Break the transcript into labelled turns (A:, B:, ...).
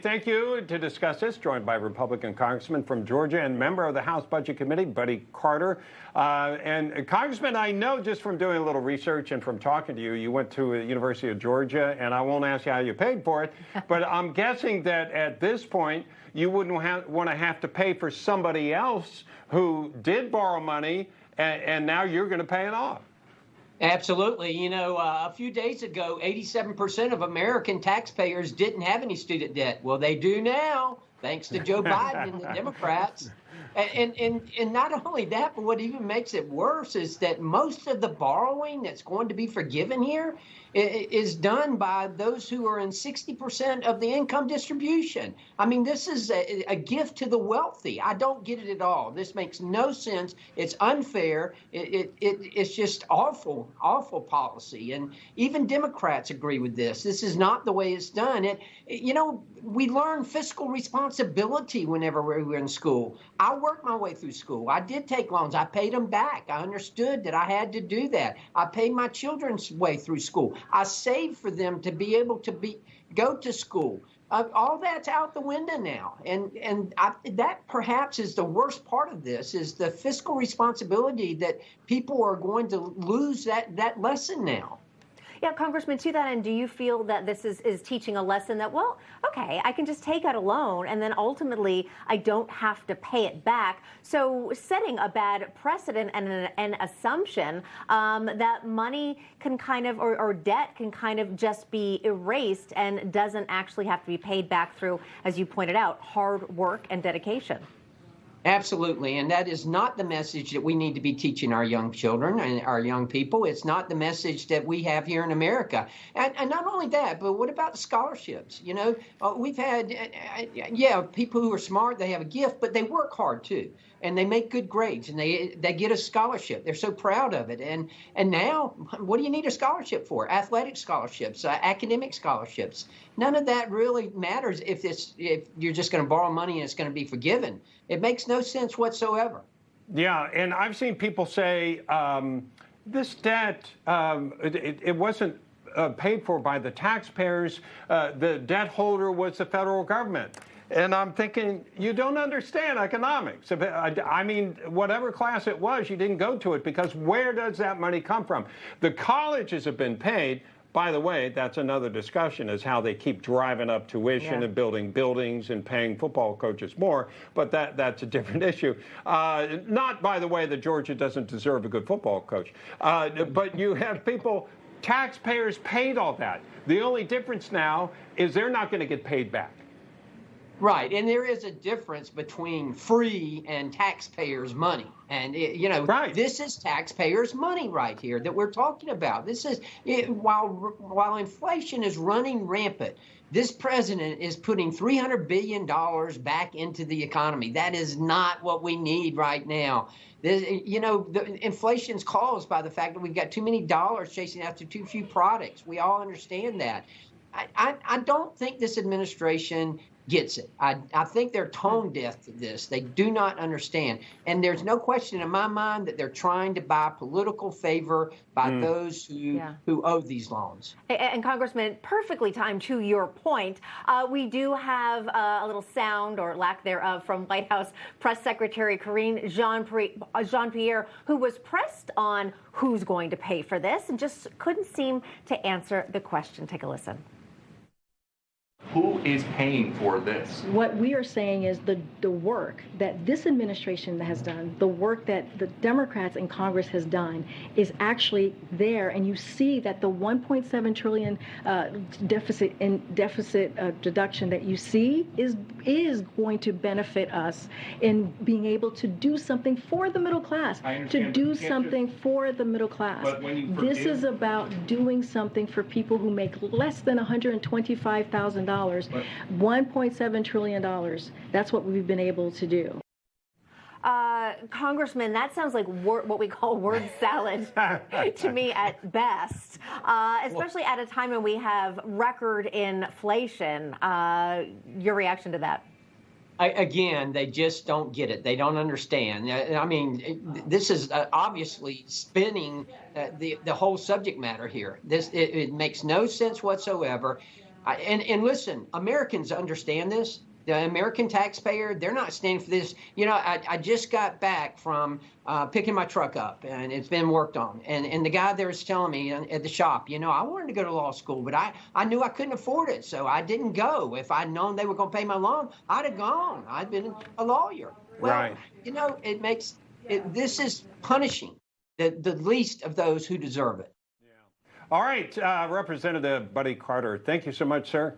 A: thank you. To discuss this, joined by Republican Congressman from Georgia and member of the House Budget Committee, Buddy Carter. And Congressman, I know just from doing a little research and from talking to you, you went to the University of Georgia, and I won't ask you how you paid for it, but I'm guessing that at this point, you wouldn't want to have to pay for somebody else who did borrow money, and now you're going to pay it off.
B: Absolutely. You know, a few days ago, 87% of American taxpayers didn't have any student debt. Well, they do now, thanks to Joe Biden and the Democrats. And not only that, but what even makes it worse is that most of the borrowing that's going to be forgiven here is done by those who are in 60% of the income distribution. I mean, this is a gift to the wealthy. I don't get it at all. This makes no sense. It's unfair. It's just awful, awful policy. And even Democrats agree with this. This is not the way it's done. You know, we learn fiscal responsibility whenever we were in school. I worked my way through school. I did take loans. I paid them back. I understood that I had to do that. I paid my children's way through school. I saved for them to be able to go to school. All that's out the window now. And that perhaps is the worst part of this, is the fiscal responsibility that people are going to lose that lesson now.
C: Yeah, Congressman, to that end, do you feel that this is teaching a lesson that, well, okay, I can just take out a loan and then ultimately I don't have to pay it back? So setting a bad precedent and an assumption that money can kind of, or debt can kind of just be erased and doesn't actually have to be paid back through, as you pointed out, hard work and dedication.
B: Absolutely. And that is not the message that we need to be teaching our young children and our young people. It's not the message that we have here in America. And not only that, but what about the scholarships? You know, we've had, people who are smart, they have a gift, but they work hard too. And they make good grades, and they get a scholarship. They're so proud of it. And now, what do you need a scholarship for? Athletic scholarships, academic scholarships. None of that really matters if you're just going to borrow money and it's going to be forgiven. It makes no sense whatsoever.
A: Yeah, and I've seen people say this debt, it wasn't paid for by the taxpayers. The debt holder was the federal government. And I'm thinking, you don't understand economics. I mean, whatever class it was, you didn't go to it, because where does that money come from? The colleges have been paid. By the way, that's another discussion, is how they keep driving up tuition and building buildings and paying football coaches more. But that's a different issue. Not, by the way, that Georgia doesn't deserve a good football coach. But you have people, taxpayers paid all that. The only difference now is they're not going to get paid back.
B: Right, and there is a difference between free and taxpayers' money. And, This is taxpayers' money right here that we're talking about. This is, while inflation is running rampant, this president is putting $300 billion back into the economy. That is not what we need right now. The inflation's caused by the fact that we've got too many dollars chasing after too few products. We all understand that. I don't think this administration gets it. I think they're tone deaf to this. They do not understand. And there's no question in my mind that they're trying to buy political favor by those who owe these loans.
C: And Congressman, perfectly timed to your point, we do have a little sound, or lack thereof, from White House Press Secretary Karine Jean-Pierre, who was pressed on who's going to pay for this and just couldn't seem to answer the question. Take a listen.
D: Who is paying for this?
E: What we are saying is the work that this administration has done, the work that the Democrats in Congress has done, is actually there. And you see that the 1.7 trillion deficit deduction that you see is going to benefit us in being able to do something for the middle class, to do something for the middle class. This is about doing something for people who make less than $125,000. $1.7 trillion. That's what we've been able to do.
C: Congressman, that sounds like what we call word salad to me at best, especially at a time when we have record inflation. Your reaction to that?
B: Again, they just don't get it. They don't understand. I mean, this is obviously spinning the whole subject matter here. It makes no sense whatsoever. And listen, Americans understand this. The American taxpayer, they're not standing for this. You know, I just got back from picking my truck up, and it's been worked on. And the guy there was telling me at the shop, you know, I wanted to go to law school, but I knew I couldn't afford it, so I didn't go. If I'd known they were going to pay my loan, I'd have gone. I'd been a lawyer. Well,
A: Right.
B: you know, this is punishing the least of those who deserve it.
A: All right, Representative Buddy Carter, thank you so much, sir.